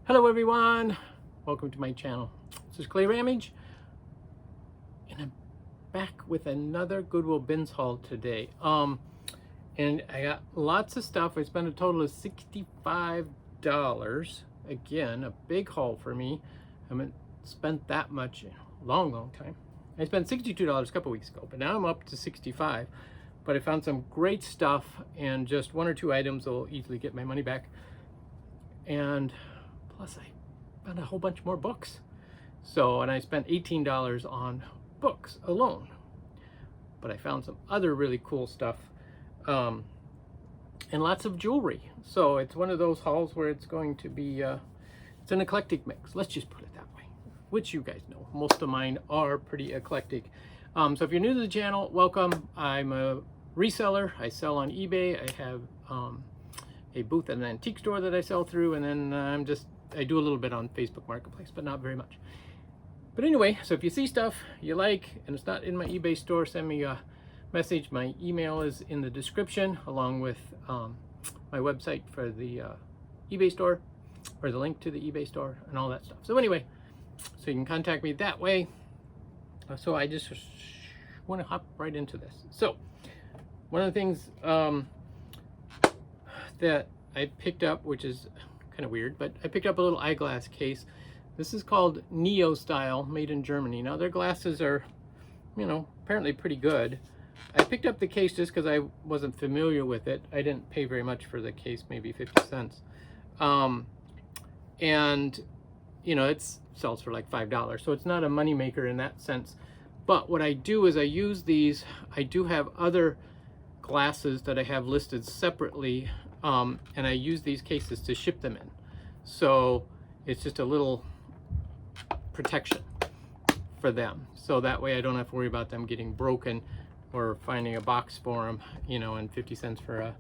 Hello everyone, welcome to my channel. This is clayrammage, and I'm back with another Goodwill Bins haul today. And I got lots of stuff. I spent a total of $65. Again, a big haul for me. I haven't spent that much in a long time. I spent $62 a couple weeks ago, but now I'm up to $65. But I found some great stuff, and just one or two items will easily get my money back. And plus I found a whole bunch more books. And I spent $18 on books alone. But I found some other really cool stuff. And lots of jewelry. So it's one of those hauls where it's going to be, it's an eclectic mix. Let's just put it that way. Which you guys know. Most of mine are pretty eclectic. So if you're new to the channel, welcome. I'm a reseller. I sell on eBay. I have a booth at an antique store that I sell through, and then I do a little bit on Facebook Marketplace, but not very much. But anyway, so if you see stuff you like and it's not in my eBay store, send me a message. My email is in the description, along with my website for the eBay store, or the link to the eBay store and all that stuff. So anyway, so you can contact me that way. So I just want to hop right into this. So one of the things that I picked up, which is kind of weird, but I picked up a little eyeglass case. This is called Neo Style, made in Germany. Now their glasses are, apparently pretty good. I picked up the case just because I wasn't familiar with it. I didn't pay very much for the case, maybe 50 cents. And it sells for like $5, so it's not a money maker in that sense. But what I do is I use these. I do have other glasses that I have listed separately, and I use these cases to ship them in. So it's just a little protection for them. So that way I don't have to worry about them getting broken or finding a box for them, and 50 cents for a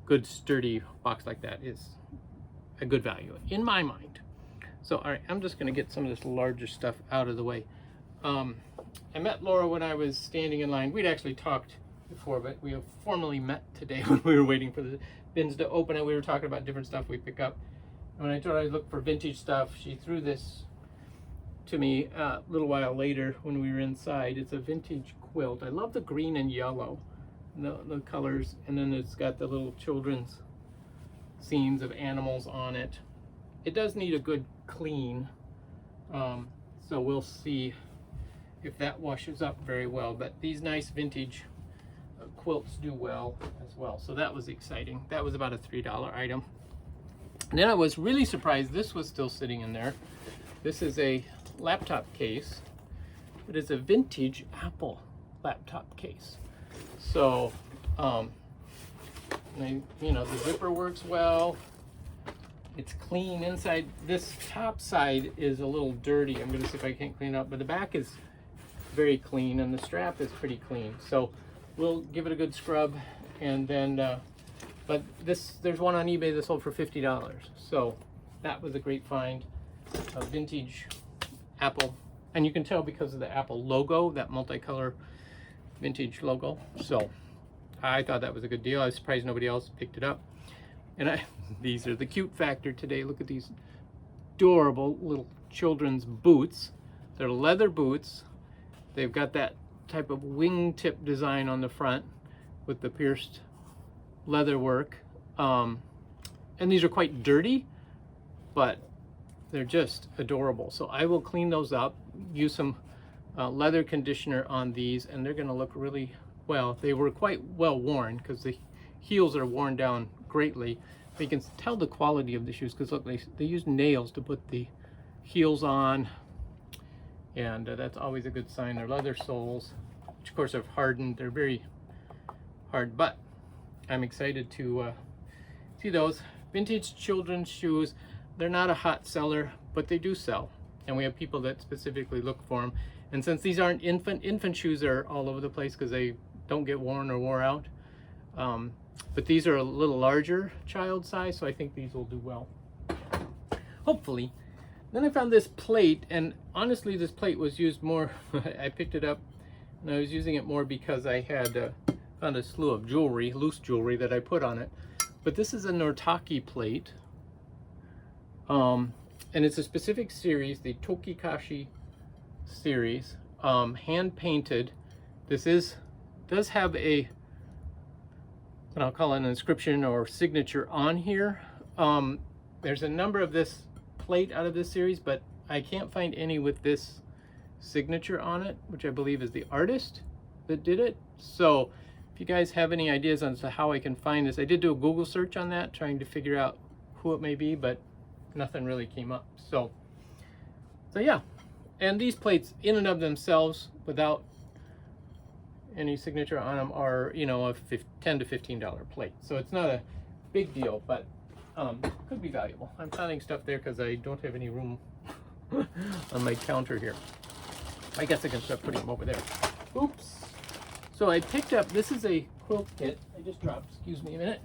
good sturdy box like that is a good value in my mind. So all right, I'm just going to get some of this larger stuff out of the way. I met Laura when I was standing in line. We'd actually talked before, but we have formally met today when we were waiting for the bins to open, and we were talking about different stuff we pick up. And when I told her I'd look for vintage stuff, she threw this to me a little while later when we were inside. It's a vintage quilt. I love the green and yellow, the colors, and then it's got the little children's scenes of animals on it. It does need a good clean, so we'll see if that washes up very well. But these nice vintage quilts do well as well. So that was exciting. That was about a $3 item. And then I was really surprised this was still sitting in there. This is a laptop case, but it's a vintage Apple laptop case. So, the zipper works well. It's clean inside. This top side is a little dirty. I'm gonna see if I can't clean it up, but the back is very clean and the strap is pretty clean. So we'll give it a good scrub, and then, but there's one on eBay that sold for $50. So that was a great find, a vintage Apple. And you can tell because of the Apple logo, that multicolor vintage logo. So I thought that was a good deal. I was surprised nobody else picked it up. And these are the cute factor today. Look at these adorable little children's boots. They're leather boots. They've got that type of wingtip design on the front with the pierced leather work. And these are quite dirty, but they're just adorable. So I will clean those up, use some leather conditioner on these, and they're gonna look really well. They were quite well worn because the heels are worn down greatly. But you can tell the quality of the shoes because look, they use nails to put the heels on. And that's always a good sign. They're leather soles, which of course have hardened. They're very hard, but I'm excited to see those vintage children's shoes. They're not a hot seller, but they do sell, and we have people that specifically look for them. And since these aren't infant shoes are all over the place because they don't get worn or wore out. But these are a little larger child size, so I think these will do well, hopefully. Then I found this plate, and honestly this plate was used more. I picked it up and I was using it more because I had found a slew of jewelry, loose jewelry that I put on it. But this is a Nortaki plate, And it's a specific series, the Tokikashi series, hand painted. This does have a, what I'll call an inscription or signature on here. There's a number of this plate out of this series, but I can't find any with this signature on it, which I believe is the artist that did it. So if you guys have any ideas on how I can find this, I did do a Google search on that, trying to figure out who it may be, but nothing really came up. So yeah. And these plates in and of themselves, without any signature on them, are, you know, a $10 to $15 plate. So it's not a big deal, but could be valuable. I'm piling stuff there because I don't have any room on my counter here. I guess I can start putting them over there. Oops. So I picked up, this is a quilt kit. I just dropped, excuse me a minute.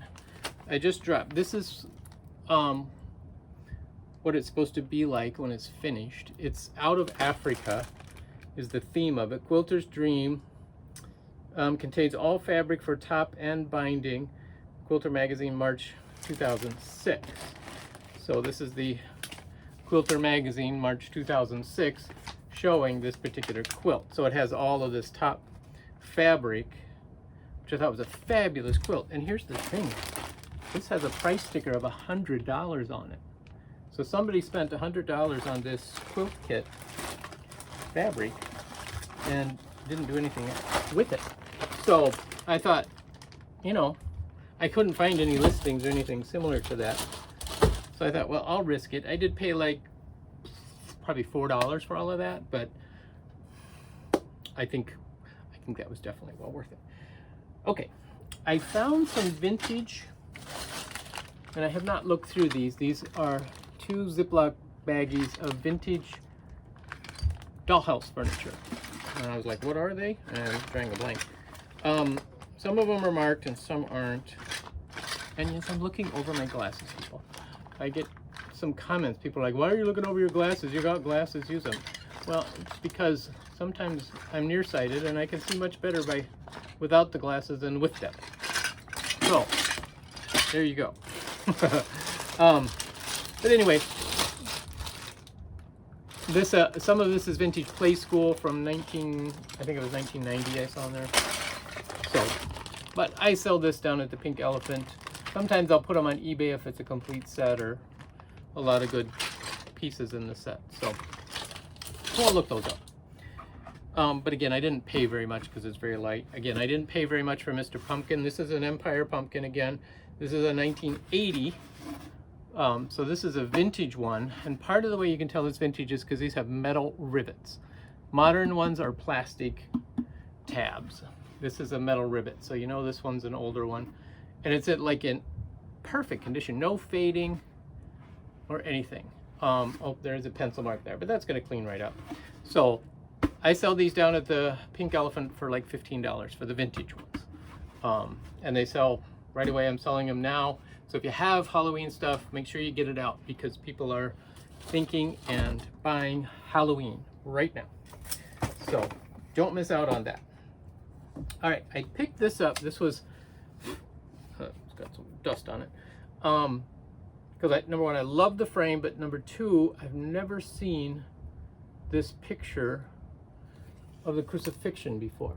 I just dropped. This is what it's supposed to be like when it's finished. It's out of Africa is the theme of it. Quilter's Dream. Contains all fabric for top and binding. Quilter Magazine, March 2006. So this is the Quilter Magazine, March 2006, showing this particular quilt. So it has all of this top fabric, which I thought was a fabulous quilt. And here's the thing. This has a price sticker of $100 on it. So somebody spent $100 on this quilt kit fabric and didn't do anything with it. So I thought, you know, I couldn't find any listings or anything similar to that. So I thought, well, I'll risk it. I did pay like probably $4 for all of that, but I think that was definitely well worth it. Okay, I found some vintage, and I have not looked through these. These are 2 Ziploc baggies of vintage dollhouse furniture. And I was like, what are they? And I'm drawing a blank. Some of them are marked and some aren't. And yes, I'm looking over my glasses, people. I get some comments. People are like, why are you looking over your glasses? You got glasses, use them. Well, it's because sometimes I'm nearsighted and I can see much better without the glasses than with them. So, there you go. But anyway, this some of this is vintage Play School from I think it was 1990 I saw in there. So, but I sell this down at the Pink Elephant. Sometimes I'll put them on eBay if it's a complete set or a lot of good pieces in the set. So I'll look those up. But again, I didn't pay very much because it's very light. Again, I didn't pay very much for Mr. Pumpkin. This is an Empire Pumpkin again. This is a 1980. So this is a vintage one. And part of the way you can tell it's vintage is because these have metal rivets. Modern ones are plastic tabs. This is a metal rivet. So you know this one's an older one. And it's in perfect condition. No fading or anything. Oh, there's a pencil mark there, but that's going to clean right up. So I sell these down at the Pink Elephant for like $15 for the vintage ones. And they sell right away. I'm selling them now. So if you have Halloween stuff, make sure you get it out because people are thinking and buying Halloween right now. So don't miss out on that. All right, I picked this up. This was, it's got some dust on it. Because number one, I love the frame, but number two, I've never seen this picture of the crucifixion before.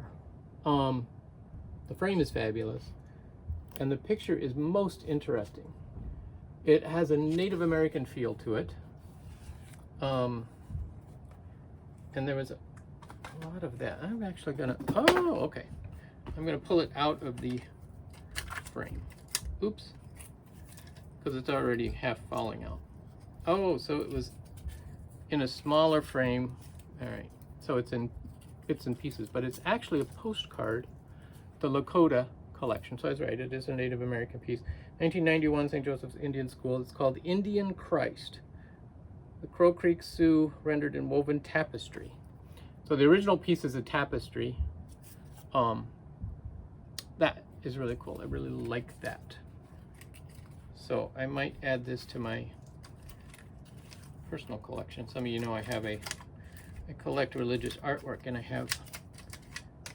The frame is fabulous, and the picture is most interesting. It has a Native American feel to it, and there was a lot of that. I'm actually gonna, oh, okay. I'm gonna pull it out of the frame. Oops. Because it's already half falling out. Oh, so it was in a smaller frame. All right, so it's in bits and pieces, but it's actually a postcard, the Lakota collection. So I was right, it is a Native American piece. 1991, St. Joseph's Indian School. It's called Indian Christ. The Crow Creek Sioux rendered in woven tapestry. So the original piece is a tapestry. That is really cool. I really like that. So I might add this to my personal collection. Some of you know I collect religious artwork, and I have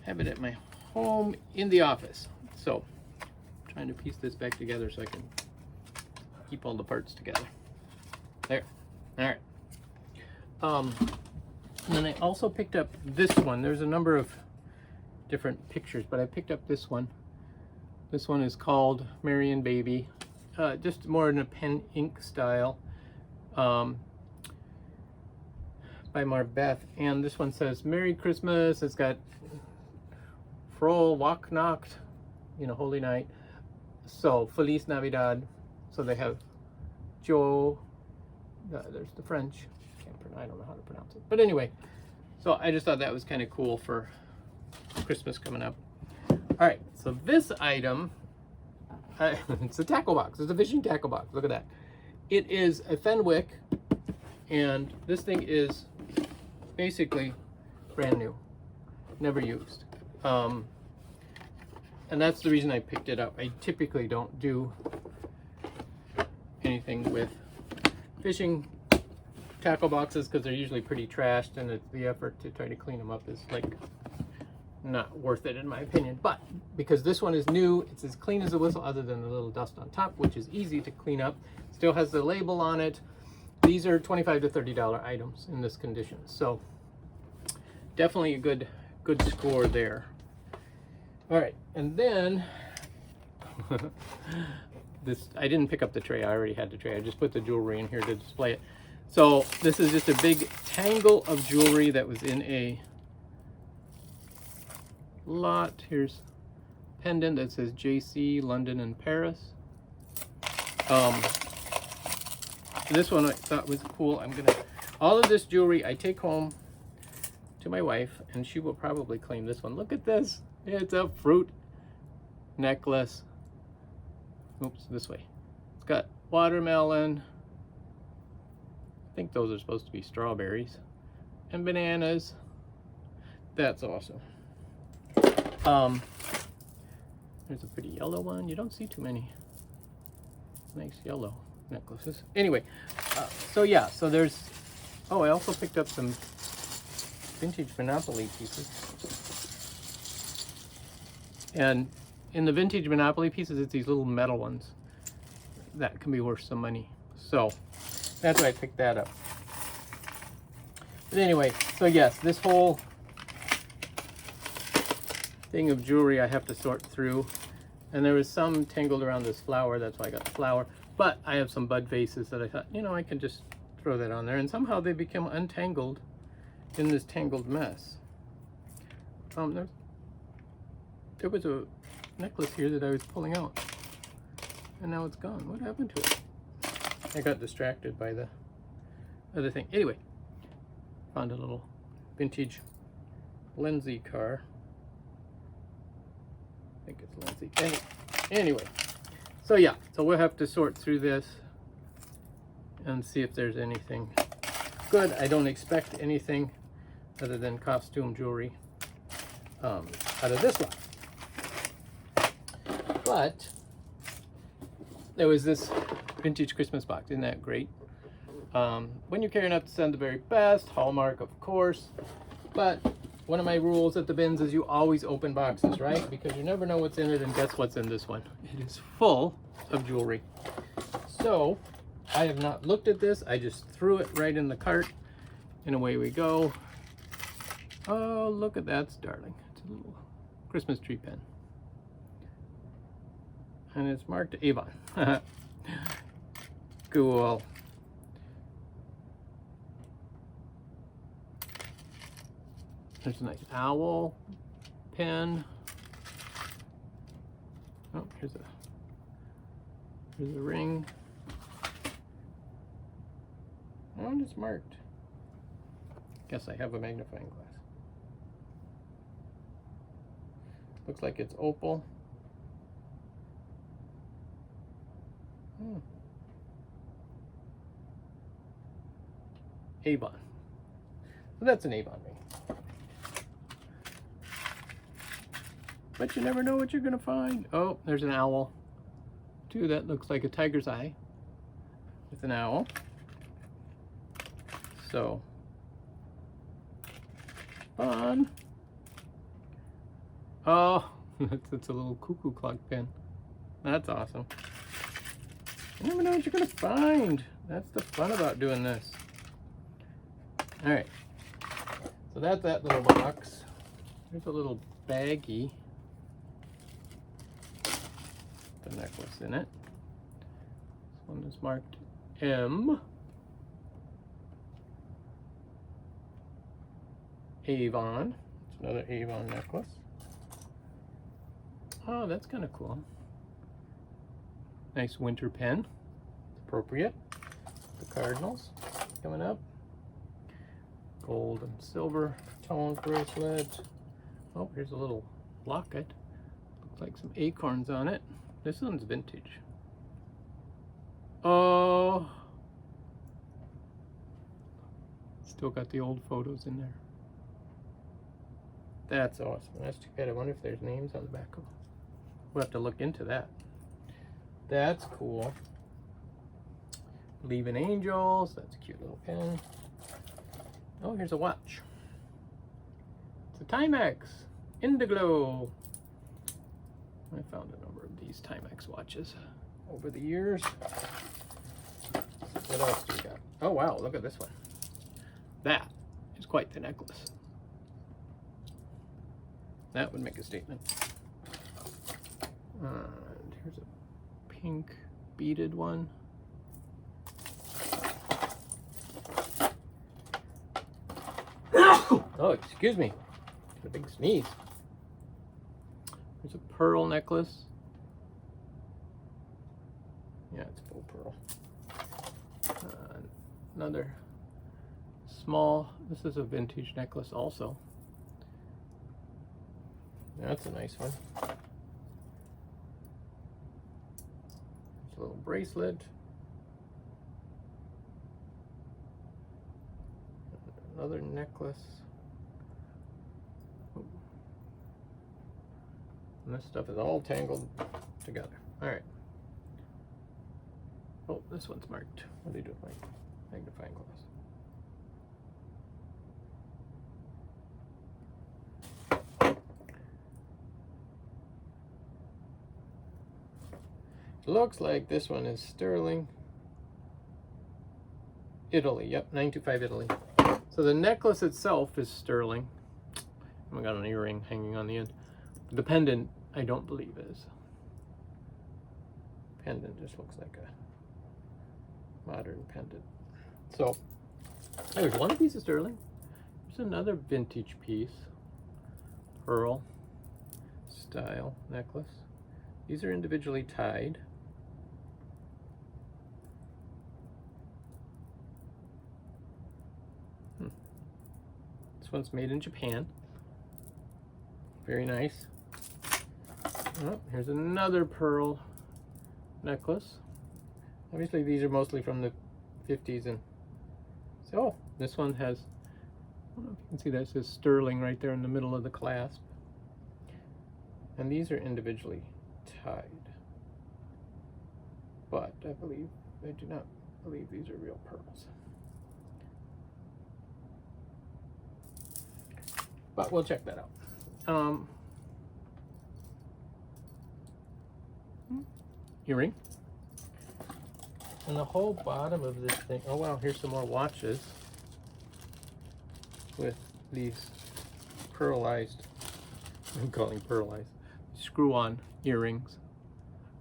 it at my home in the office. So I'm trying to piece this back together so I can keep all the parts together. There. All right. And then I also picked up this one. There's a number of different pictures, but I picked up this one. This one is called Marion Baby. Just more in a pen ink style. By Marbeth. And this one says Merry Christmas. It's got Frohe Weihnacht, Holy Night. So Feliz Navidad. So they have Joe. There's the French. I don't know how to pronounce it. But anyway, so I just thought that was kind of cool for Christmas coming up. All right, so this item, it's a tackle box. It's a fishing tackle box. Look at that. It is a Fenwick, and this thing is basically brand new, never used. And that's the reason I picked it up. I typically don't do anything with fishing tackle boxes because they're usually pretty trashed, and the effort to try to clean them up is like not worth it in my opinion. But because this one is new, it's as clean as a whistle other than the little dust on top, which is easy to clean up. Still has the label on it. These are $25 to $30 items in this condition, so definitely a good score there. All right, and then this, I didn't pick up the tray. I already had the tray. I just put the jewelry in here to display it. So this is just a big tangle of jewelry that was in a lot. Here's a pendant that says JC, London, and Paris. This one I thought was cool. All of this jewelry I take home to my wife, and she will probably claim this one. Look at this. It's a fruit necklace. Oops, this way. It's got watermelon. I think those are supposed to be strawberries. And bananas. That's awesome. There's a pretty yellow one. You don't see too many nice yellow necklaces. Anyway, so yeah, so there's, oh, I also picked up some vintage Monopoly pieces. And in the vintage Monopoly pieces, it's these little metal ones that can be worth some money. So that's why I picked that up. But anyway, so yes, this whole thing of jewelry I have to sort through. And there was some tangled around this flower, that's why I got the flower. But I have some bud vases that I thought, I can just throw that on there. And somehow they become untangled in this tangled mess. There was a necklace here that I was pulling out, and now it's gone. What happened to it? I got distracted by the other thing. Anyway, found a little vintage Lindsay car. I think it's Lindsay. Anyway, so yeah, so we'll have to sort through this and see if there's anything good. I don't expect anything other than costume jewelry out of this lot. But there was this vintage Christmas box. Isn't that great? When you're carrying up to send the very best, Hallmark, of course. But one of my rules at the bins is you always open boxes, right? Because you never know what's in it, and guess what's in this one? It is full of jewelry. So I have not looked at this. I just threw it right in the cart, and away we go. Oh, look at that, darling. It's a little Christmas tree pen. And it's marked Avon. Cool. There's a nice owl pen. Oh, here's a ring. Oh, it's marked. Guess I have a magnifying glass. Looks like it's opal. Avon. So that's an Avon ring. But you never know what you're gonna find. Oh, there's an owl. Too, that looks like a tiger's eye with an owl. So fun. Oh, it's a little cuckoo clock pin. That's awesome. You never know what you're gonna find. That's the fun about doing this. All right, so that's that little box. There's a little baggie. The necklace in it. This one is marked M. Avon. It's another Avon necklace. Oh, that's kind of cool. Nice winter pen. Appropriate. The Cardinals coming up. Gold and silver toned bracelet. Oh, here's a little locket. Looks like some acorns on it. This one's vintage. Oh, still got the old photos in there. That's awesome. That's too bad. I wonder if there's names on the back of them. We'll have to look into that. That's cool. Leaving Angels. That's a cute little pen. Oh, here's a watch. It's a Timex Indiglo. I found a number of these Timex watches over the years. What else do we got? Oh wow, look at this one. That is quite the necklace. That would make a statement. And here's a pink beaded one. Oh, excuse me. A big sneeze. There's a pearl necklace. Yeah, it's full pearl. Another small, this is a vintage necklace also. That's a nice one. It's a little bracelet. Another necklace. And this stuff is all tangled together. All right. Oh, this one's marked. What do you do with my magnifying glass? Looks like this one is sterling. Italy, yep, 925 Italy. So the necklace itself is sterling. I got an earring hanging on the end. The pendant, I don't believe is. Pendant just looks like a modern pendant. So there's one piece of sterling. There's another vintage piece. Pearl style necklace. These are individually tied. This one's made in Japan. Very nice. Oh, here's another pearl necklace. Obviously these are mostly from the 50s, and so this one has, I don't know if you can see that, it says sterling right there in the middle of the clasp. And these are individually tied. But I do not believe these are real pearls. But we'll check that out. Earring. And the whole bottom of this thing, oh wow, here's some more watches with these pearlized, I'm calling pearlized, screw-on earrings.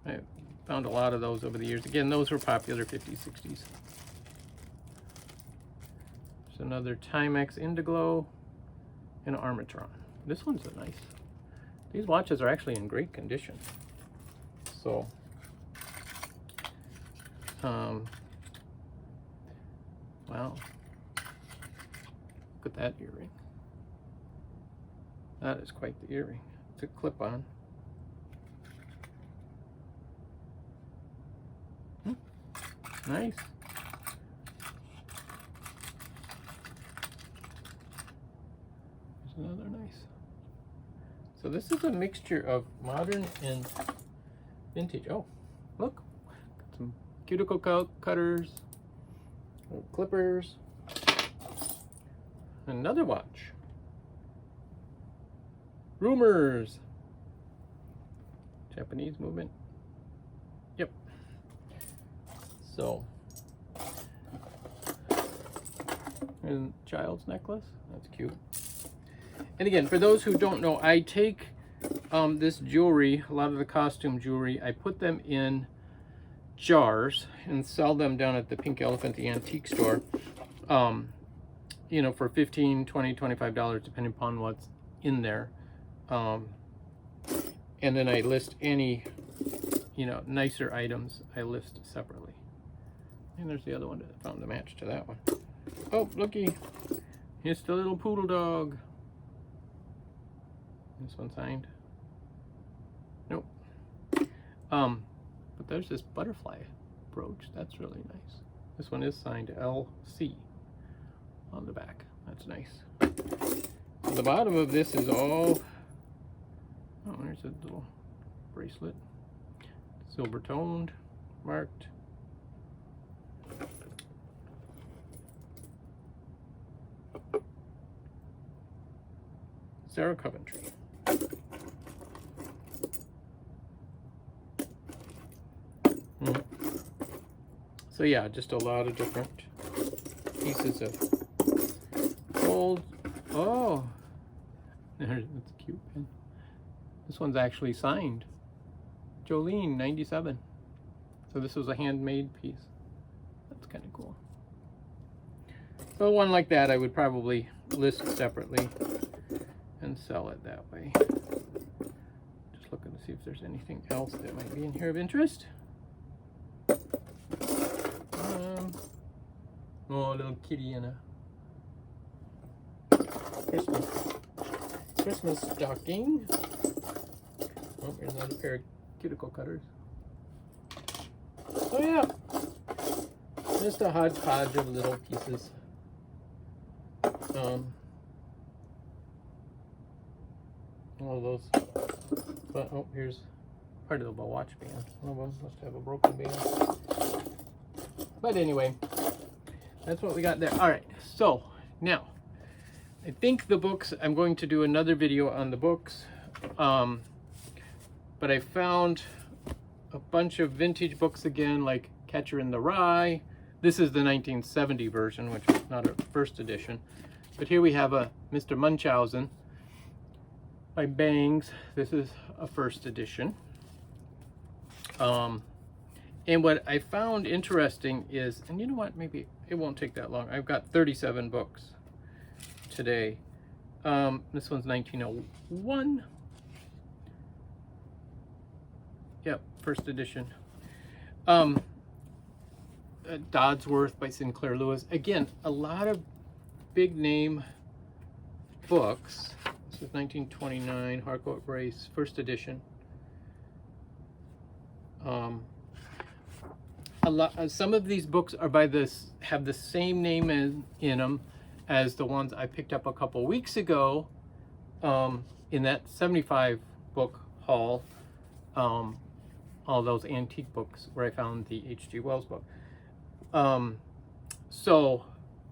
I found a lot of those over the years. Again, those were popular 50s, 60s. There's another Timex Indiglo and an Armatron. This one's a nice, these watches are actually in great condition. So, wow, look at that earring. That is quite the earring. It's a clip-on. Nice. There's another nice. So this is a mixture of modern and vintage. Oh, look, got some cuticle cutters, clippers, another watch. Rumors. Japanese movement. Yep. So And child's necklace. That's cute. And again, for those who don't know, I take this jewelry, a lot of the costume jewelry, I put them in jars and sell them down at the Pink Elephant, the antique store, you know, for $15, $20, $25, depending upon what's in there. And then I list any, you know, nicer items I list separately. And there's the other one that I found the match to that one. Oh, looky, it's the little poodle dog. This one signed? Nope. But there's this butterfly brooch. That's really nice. This one is signed LC on the back. That's nice. So the bottom of this is all, oh, there's a little bracelet. Silver toned, marked. Sarah Coventry. So yeah, just a lot of different pieces of gold. Oh, that's a cute pen. This one's actually signed. Jolene, 97. So this was a handmade piece. That's kind of cool. So one like that I would probably list separately and sell it that way. Just looking to see if there's anything else that might be in here of interest. Oh, a little kitty in a Christmas stocking. Oh, here's another pair of cuticle cutters. Oh yeah, just a hodgepodge of little pieces. All of those. But oh, here's part of the watch band. One of them must have a broken band. But anyway, that's what we got there. All right, so now I think the books, I'm going to do another video on the books, but I found a bunch of vintage books again, like Catcher in the Rye. This is the 1970 version, which is not a first edition, but here we have a Mr. Munchausen by Bangs. This is a first edition. And what I found interesting is, and you know what, maybe it won't take that long. I've got 37 books today. This one's 1901. Yep, first edition. Dodsworth by Sinclair Lewis. Again, a lot of big name books. This is 1929, Harcourt Brace, first edition. Some of these books are by this, have the same name in them as the ones I picked up a couple weeks ago in that 75 book haul. All those antique books where I found the H.G. Wells book. So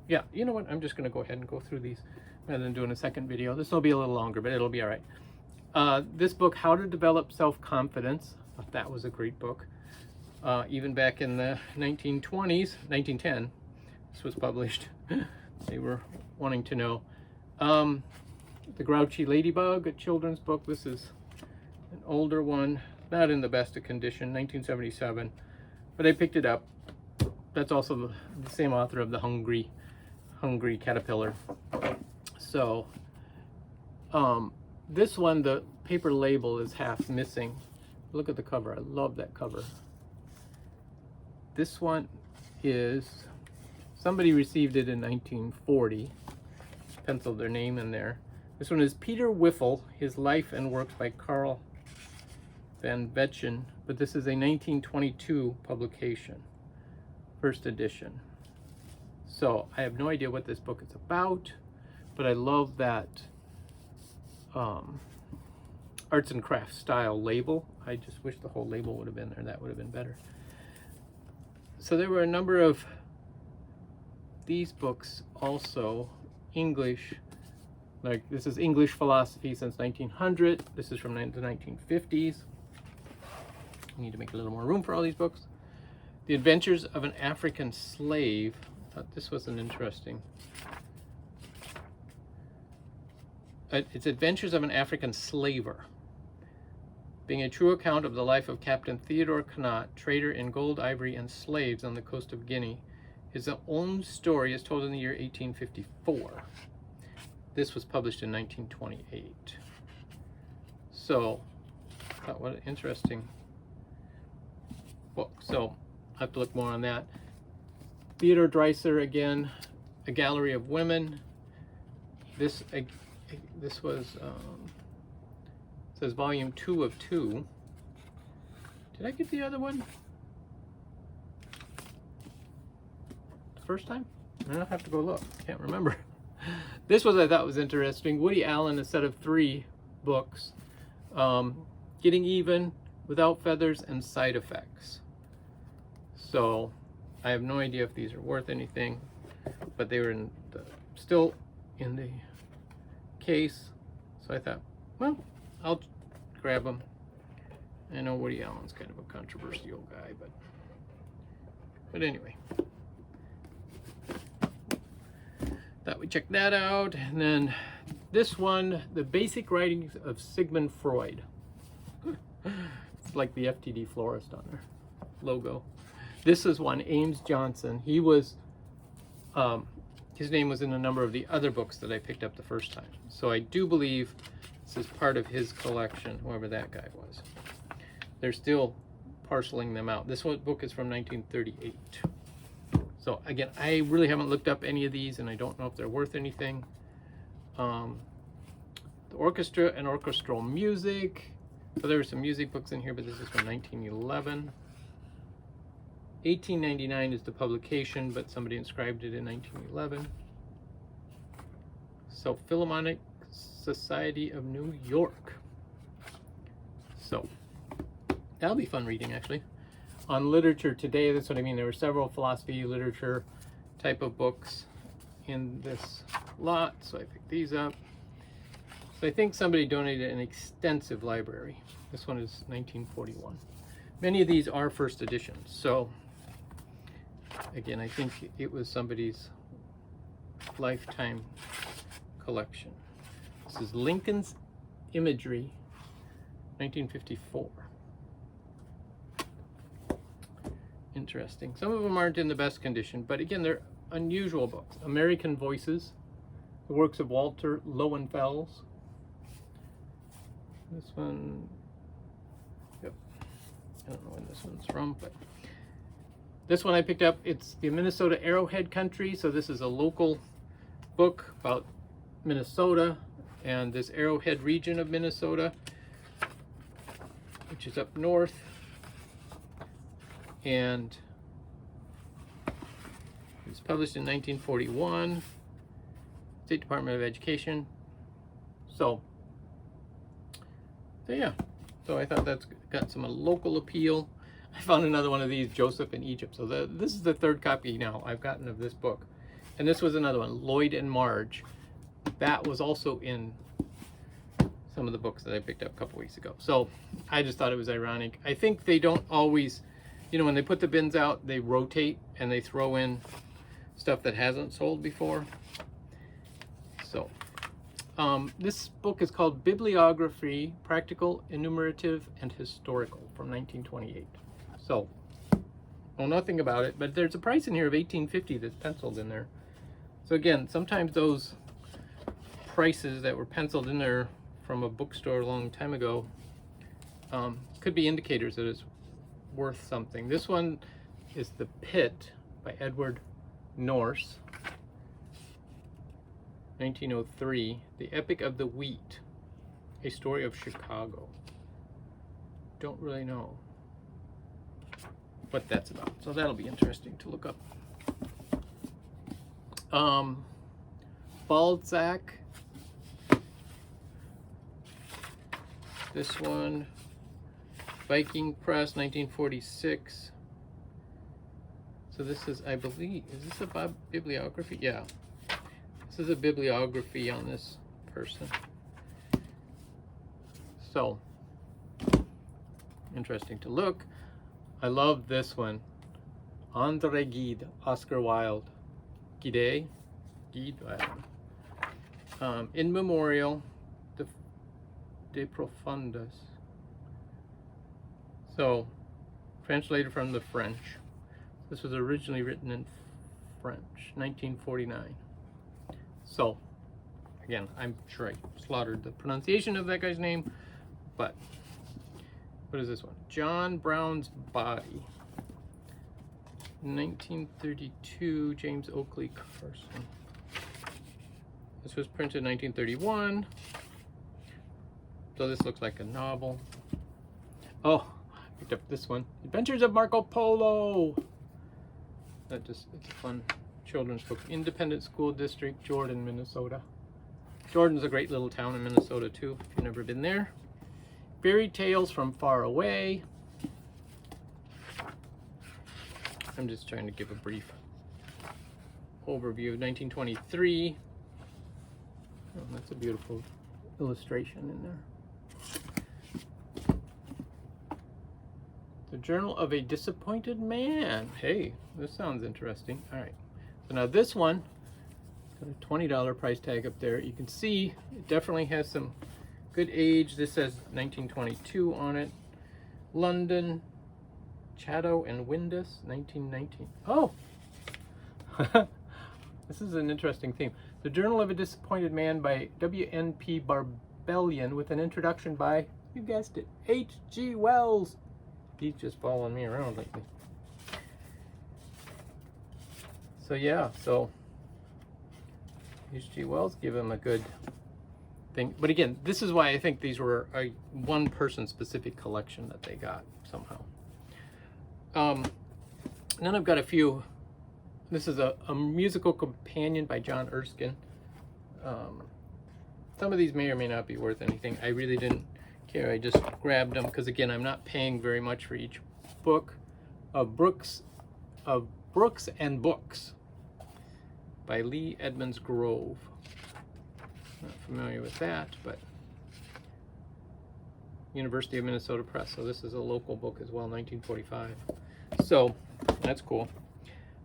yeah, you know what? I'm just going to go ahead and go through these rather than doing a second video. This will be a little longer, but it'll be all right. This book, How to Develop Self-Confidence. That was a great book. Even back in the 1920s, 1910, this was published. They were wanting to know. The Grouchy Ladybug, a children's book. This is an older one, not in the best of condition, 1977, but I picked it up. That's also the same author of the Hungry Caterpillar. So this one, the paper label is half missing. Look at the cover. I love that cover. This one is, somebody received it in 1940, penciled their name in there. This one is Peter Whiffle, His Life and Works by Carl Van Vetchen, but this is a 1922 publication, first edition. So I have no idea what this book is about, but I love that arts and crafts style label. I just wish the whole label would have been there. That would have been better. So there were a number of these books also, English, like this is English philosophy since 1900. This is from the 1950s. I need to make a little more room for all these books. The Adventures of an African Slave. I This was an interesting. It's Adventures of an African Slaver. Being a true account of the life of Captain Theodore Connaught, trader in gold, ivory, and slaves on the coast of Guinea. His own story is told in the year 1854. This was published in 1928. So, I thought, what an interesting book. So, I have to look more on that. Theodore Dreiser, again, A Gallery of Women. This was, says volume 2 of 2. Did I get the other one the first time? I'll have to go look. Can't remember. This was, I thought, was interesting. Woody Allen, a set of 3 books. Getting Even, Without Feathers, and Side Effects. So, I have no idea if these are worth anything, but they were still in the case. So I thought, well, I'll grab them. I know Woody Allen's kind of a controversial guy, but anyway. Thought we'd check that out. And then this one, The Basic Writings of Sigmund Freud. It's like the FTD florist on their logo. This is one, Ames Johnson. He was, his name was in a number of the other books that I picked up the first time. So I do believe this is part of his collection, whoever that guy was. They're still parceling them out. This one book is from 1938. So again, I really haven't looked up any of these, and I don't know if they're worth anything. The orchestra and orchestral music. So there were some music books in here, but this is from 1911. 1899 is the publication, but somebody inscribed it in 1911. So Philharmonic Society of New York. So that'll be fun reading, actually. On literature today, that's what I mean. There were several philosophy, literature type of books in this lot, so I picked these up. So I think somebody donated an extensive library. This one is 1941. Many of these are first editions, so again, I think it was somebody's lifetime collection. This is Lincoln's Imagery, 1954. Interesting. Some of them aren't in the best condition, but again, they're unusual books. American Voices, the works of Walter Lowenfels. This one, yep, I don't know when this one's from, but this one I picked up. It's the Minnesota Arrowhead Country, so this is a local book about Minnesota and this Arrowhead region of Minnesota, which is up north. And it was published in 1941, State Department of Education. So yeah, so I thought that's got some local appeal. I found another one of these, Joseph in Egypt. So this is the 3rd copy now I've gotten of this book. And this was another one, Lloyd and Marge. That was also in some of the books that I picked up a couple weeks ago. So I just thought it was ironic. I think they don't always, you know, when they put the bins out, they rotate and they throw in stuff that hasn't sold before. So this book is called Bibliography, Practical, Enumerative, and Historical from 1928. So, know nothing about it, but there's a price in here of $18.50 that's penciled in there. So again, sometimes those prices that were penciled in there from a bookstore a long time ago could be indicators that it's worth something. This one is The Pit by Edward Norse, 1903. The Epic of the Wheat, A Story of Chicago. Don't really know what that's about, so that'll be interesting to look up. Balzac. This one, Viking Press, 1946. So this is, I believe, is this a bibliography? Yeah. This is a bibliography on this person. So, interesting to look. I love this one. André Gide, Oscar Wilde, Guide. In Memorial de Profundis. So, translated from the French. This was originally written in French, 1949. So, again, I'm sure I slaughtered the pronunciation of that guy's name, but what is this one? John Brown's Body. 1932, James Oakley Carson. This was printed in 1931. So this looks like a novel. Oh, I picked up this one. Adventures of Marco Polo. It's a fun children's book. Independent School District, Jordan, Minnesota. Jordan's a great little town in Minnesota too, if you've never been there. Fairy Tales from Far Away. I'm just trying to give a brief overview of 1923. Oh, that's a beautiful illustration in there. The Journal of a Disappointed Man. Hey, this sounds interesting. All right. So now this one, got a $20 price tag up there. You can see it definitely has some good age. This says 1922 on it. London, Chatto and Windus, 1919. Oh! This is an interesting theme. The Journal of a Disappointed Man by W.N.P. Barbellion with an introduction by, you guessed it, H.G. Wells. He's just following me around lately. So yeah, so H.G. Wells give him a good thing. But again, this is why I think these were a one-person specific collection that they got somehow. Then I've got a few. This is a musical companion by John Erskine. Some of these may or may not be worth anything. I really didn't care. I just grabbed them because, again, I'm not paying very much for each book. Brooks and Books by Lee Edmonds Grove. Not familiar with that, but University of Minnesota Press. So this is a local book as well, 1945. So that's cool.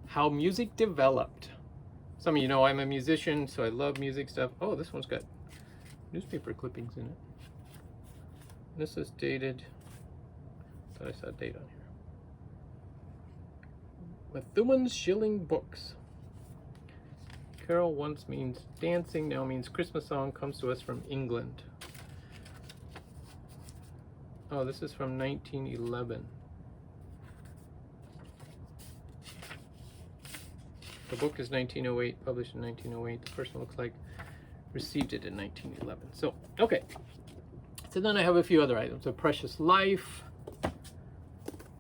How Music Developed. Some of you know I'm a musician, so I love music stuff. Oh, this one's got newspaper clippings in it. This is dated. I thought I saw a date on here. Methuen Shilling Books. Carol once means dancing, now means Christmas song, comes to us from England. Oh, this is from 1911. The book is 1908, published in 1908. The person looks like received it in 1911. So, okay. So then I have a few other items. A Precious Life.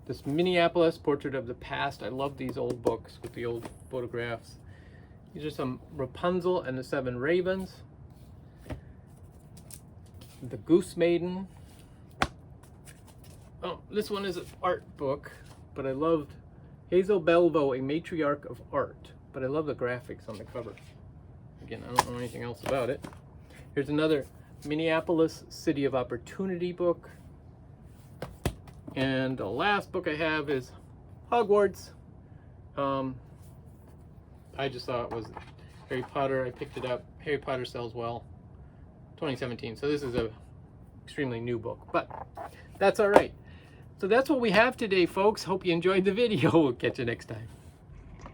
This Minneapolis Portrait of the Past. I love these old books with the old photographs. These are some Rapunzel and the Seven Ravens. The Goose Maiden. Oh, this one is an art book, but I loved Hazel Belvo, A Matriarch of Art. But I love the graphics on the cover. Again, I don't know anything else about it. Here's another Minneapolis City of Opportunity book. And the last book I have is Hogwarts. I just thought it was Harry Potter. I picked it up. Harry Potter sells well. 2017. So this is a extremely new book, but that's all right. So that's what we have today, folks. Hope you enjoyed the video. We'll catch you next time.